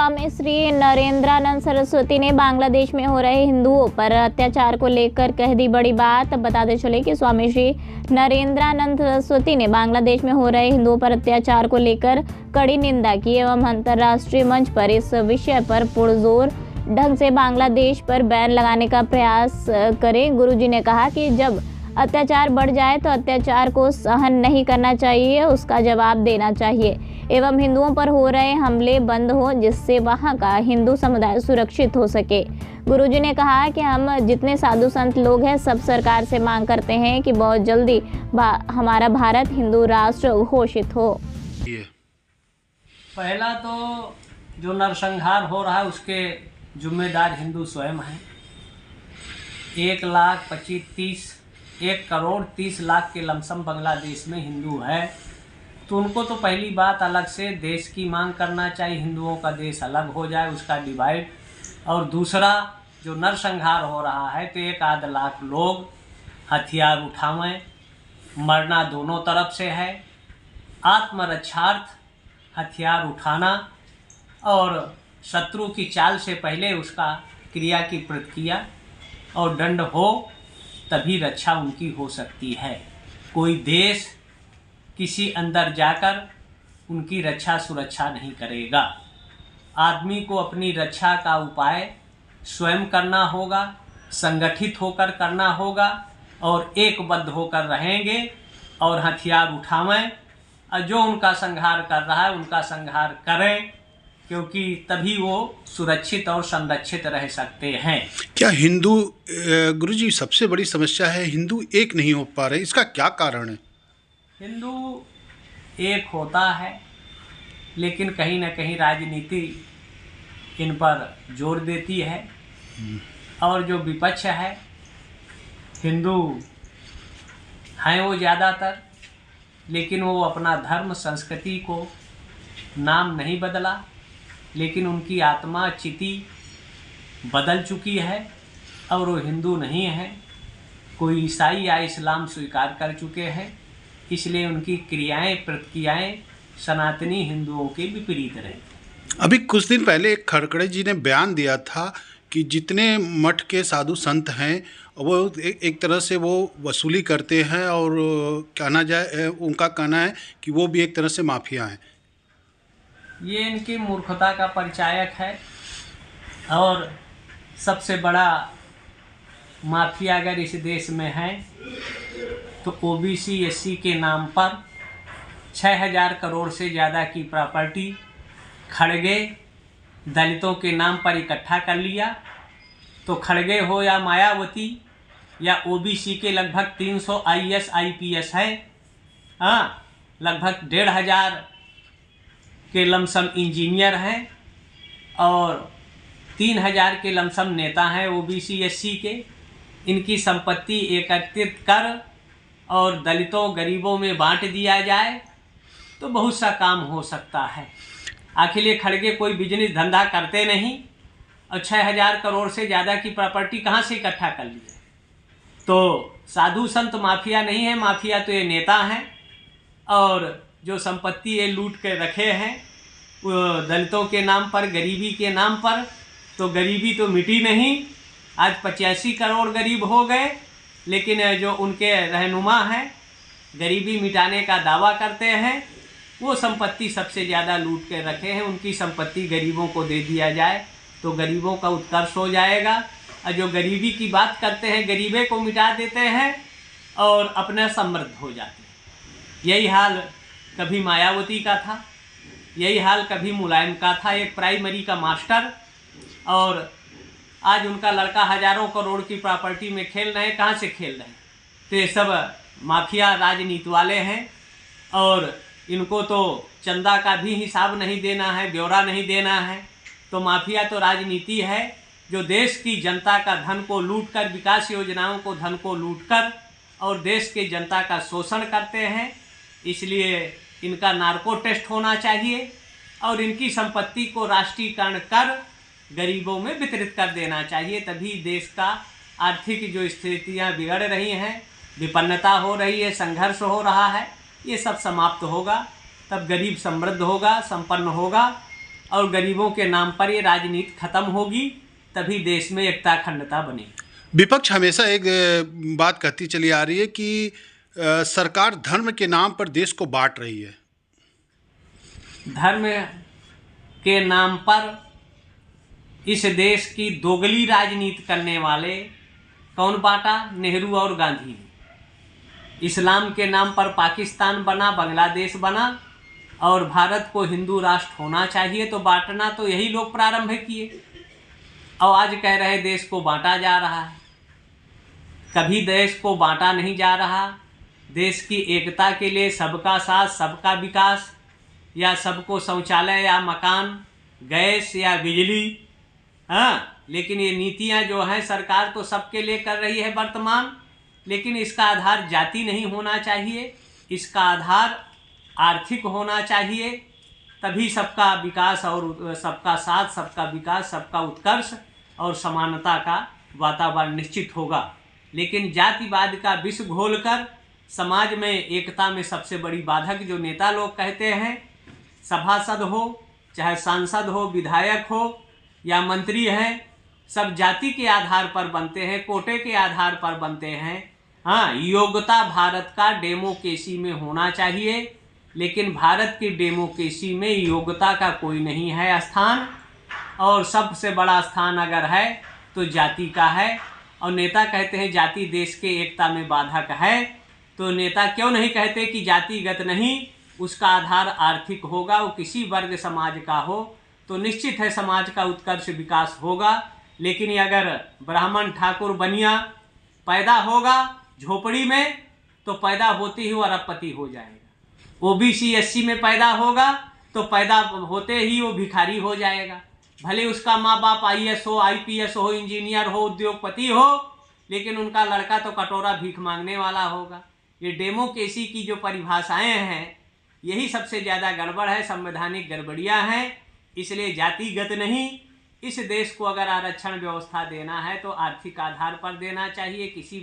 स्वामी श्री नरेंद्रानंद सरस्वती ने बांग्लादेश में हो रहे हिंदुओं पर अत्याचार को लेकर कह दी बड़ी बात। बताते चले कि स्वामी श्री नरेंद्रानंद सरस्वती ने बांग्लादेश में हो रहे हिंदुओं पर अत्याचार को लेकर कड़ी निंदा की एवं अंतर्राष्ट्रीय मंच पर इस विषय पर पुरजोर ढंग से बांग्लादेश पर बैन लगाने का प्रयास करें। गुरुजी ने कहा कि जब अत्याचार बढ़ जाए तो अत्याचार को सहन नहीं करना चाहिए, उसका जवाब देना चाहिए एवं हिंदुओं पर हो रहे हमले बंद हो, जिससे वहां का हिंदू समुदाय सुरक्षित हो सके। गुरुजी ने कहा कि हम जितने साधु संत लोग हैं सब सरकार से मांग करते हैं कि बहुत जल्दी हमारा भारत हिंदू राष्ट्र घोषित हो। पहला तो जो नरसंहार हो रहा है उसके जिम्मेदार हिंदू स्वयं हैं। 1,30,00,000 के लमसम बांग्लादेश में हिंदू है, तो उनको तो पहली बात अलग से देश की मांग करना चाहिए, हिंदुओं का देश अलग हो जाए, उसका डिवाइड। और दूसरा जो नरसंहार हो रहा है तो 1 लाख लोग हथियार उठावें, मरना दोनों तरफ से है। आत्मरक्षार्थ हथियार उठाना और शत्रु की चाल से पहले उसका क्रिया की प्रतिक्रिया और दंड हो तभी रक्षा उनकी हो सकती है। कोई देश किसी अंदर जाकर उनकी रक्षा सुरक्षा नहीं करेगा। आदमी को अपनी रक्षा का उपाय स्वयं करना होगा, संगठित होकर करना होगा और एकबद्ध होकर रहेंगे और हथियार उठावें और जो उनका संहार कर रहा है उनका संहार करें, क्योंकि तभी वो सुरक्षित और संरक्षित रह सकते हैं। क्या हिंदू गुरुजी सबसे बड़ी समस्या है हिंदू एक नहीं हो पा रहे, इसका क्या कारण है? हिंदू एक होता है लेकिन कहीं ना कहीं राजनीति इन पर जोर देती है और जो विपक्ष है हिंदू हैं वो ज़्यादातर, लेकिन वो अपना धर्म संस्कृति को नाम नहीं बदला, लेकिन उनकी आत्मा चिति बदल चुकी है और वो हिंदू नहीं है। कोई ईसाई या इस्लाम स्वीकार कर चुके हैं, इसलिए उनकी क्रियाएं प्रतिक्रियाएं सनातनी हिंदुओं के विपरीत रहे। अभी कुछ दिन पहले एक खड़खड़े जी ने बयान दिया था कि जितने मठ के साधु संत हैं वो एक तरह से वो वसूली करते हैं और कहना जाए उनका कहना है कि वो भी एक तरह से माफिया हैं। ये इनकी मूर्खता का परिचायक है और सबसे बड़ा माफिया अगर इस देश में है तो ओबीसी एससी के नाम पर 6,000 करोड़ से ज़्यादा की प्रॉपर्टी खड़गे दलितों के नाम पर इकट्ठा कर लिया। तो खड़गे हो या मायावती या ओबीसी के लगभग 300 IAS IPS है, हाँ, लगभग 1,500 के लमसम इंजीनियर हैं और 3,000 के लमसम नेता हैं ओबीसी एससी के। इनकी संपत्ति एकत्रित कर और दलितों गरीबों में बांट दिया जाए तो बहुत सा काम हो सकता है। आखिर ये खड़गे कोई बिजनेस धंधा करते नहीं और 6,000 करोड़ से ज़्यादा की प्रॉपर्टी कहाँ से इकट्ठा कर ली है? तो साधु संत माफिया नहीं है, माफिया तो ये नेता हैं और जो संपत्ति ये लूट के रखे हैं वो दलितों के नाम पर, गरीबी के नाम पर। तो गरीबी तो मिटी नहीं, आज 85 करोड़ गरीब हो गए, लेकिन जो उनके रहनुमा हैं गरीबी मिटाने का दावा करते हैं वो संपत्ति सबसे ज़्यादा लूट के रखे हैं। उनकी संपत्ति गरीबों को दे दिया जाए तो गरीबों का उत्कर्ष हो जाएगा। और जो गरीबी की बात करते हैं गरीबे को मिटा देते हैं और अपने समृद्ध हो जाते हैं। यही हाल कभी मायावती का था, यही हाल कभी मुलायम का था, एक प्राइमरी का मास्टर, और आज उनका लड़का हज़ारों करोड़ की प्रॉपर्टी में खेल रहे हैं। कहाँ से खेल रहे हैं? तो ये सब माफिया राजनीति वाले हैं और इनको तो चंदा का भी हिसाब नहीं देना है, ब्यौरा नहीं देना है। तो माफिया तो राजनीति है जो देश की जनता का धन को लूटकर, विकास योजनाओं को धन को लूटकर और देश की जनता का शोषण करते हैं। इसलिए इनका नार्को टेस्ट होना चाहिए और इनकी संपत्ति को राष्ट्रीयकरण कर गरीबों में वितरित कर देना चाहिए। तभी देश का आर्थिक जो स्थितियां बिगड़ रही हैं, विपन्नता हो रही है, संघर्ष हो रहा है, ये सब समाप्त होगा। तब गरीब समृद्ध होगा, संपन्न होगा और गरीबों के नाम पर ये राजनीति खत्म होगी, तभी देश में एकता अखंडता बनेगी। विपक्ष हमेशा एक बात कहती चली आ रही है कि सरकार धर्म के नाम पर देश को बांट रही है। धर्म के नाम पर इस देश की दोगली राजनीति करने वाले कौन बांटा? नेहरू और गांधी ने। इस्लाम के नाम पर पाकिस्तान बना, बांग्लादेश बना, और भारत को हिंदू राष्ट्र होना चाहिए, तो बांटना तो यही लोग प्रारंभ किए, और आज कह रहे देश को बांटा जा रहा है। कभी देश को बांटा नहीं जा रहा। देश की एकता के लिए सबका साथ सबका विकास, या सबको शौचालय या मकान, गैस या बिजली, हाँ, लेकिन ये नीतियां जो हैं सरकार तो सबके लिए कर रही है वर्तमान, लेकिन इसका आधार जाति नहीं होना चाहिए, इसका आधार आर्थिक होना चाहिए, तभी सबका विकास और सबका साथ सबका विकास, सबका उत्कर्ष और समानता का वातावरण निश्चित होगा। लेकिन जातिवाद का विष घोलकर समाज में एकता में सबसे बड़ी बाधक जो नेता लोग कहते हैं, सभासद हो चाहे सांसद हो, विधायक हो या मंत्री हैं, सब जाति के आधार पर बनते हैं, कोटे के आधार पर बनते हैं। हाँ, योग्यता भारत का डेमोक्रेसी में होना चाहिए, लेकिन भारत की डेमोक्रेसी में योग्यता का कोई नहीं है स्थान, और सबसे बड़ा स्थान अगर है तो जाति का है। और नेता कहते हैं जाति देश के एकता में बाधक है, तो नेता क्यों नहीं कहते कि जातिगत नहीं, उसका आधार आर्थिक होगा, वो किसी वर्ग समाज का हो तो निश्चित है समाज का उत्कर्ष विकास होगा। लेकिन ये अगर ब्राह्मण ठाकुर बनिया पैदा होगा झोपड़ी में, तो पैदा होते ही वो अरबपति हो जाएगा। ओबीसी एससी में पैदा होगा तो पैदा होते ही वो भिखारी हो जाएगा। भले उसका माँ बाप IAS हो, IPS हो, इंजीनियर हो, उद्योगपति हो, लेकिन उनका लड़का तो कटोरा भीख मांगने वाला होगा। ये डेमोक्रेसी की जो परिभाषाएं हैं, यही सबसे ज़्यादा गड़बड़ है, संवैधानिक गड़बड़ियाँ हैं। इसलिए जातिगत नहीं, इस देश को अगर आरक्षण व्यवस्था देना है तो आर्थिक आधार पर देना चाहिए। किसी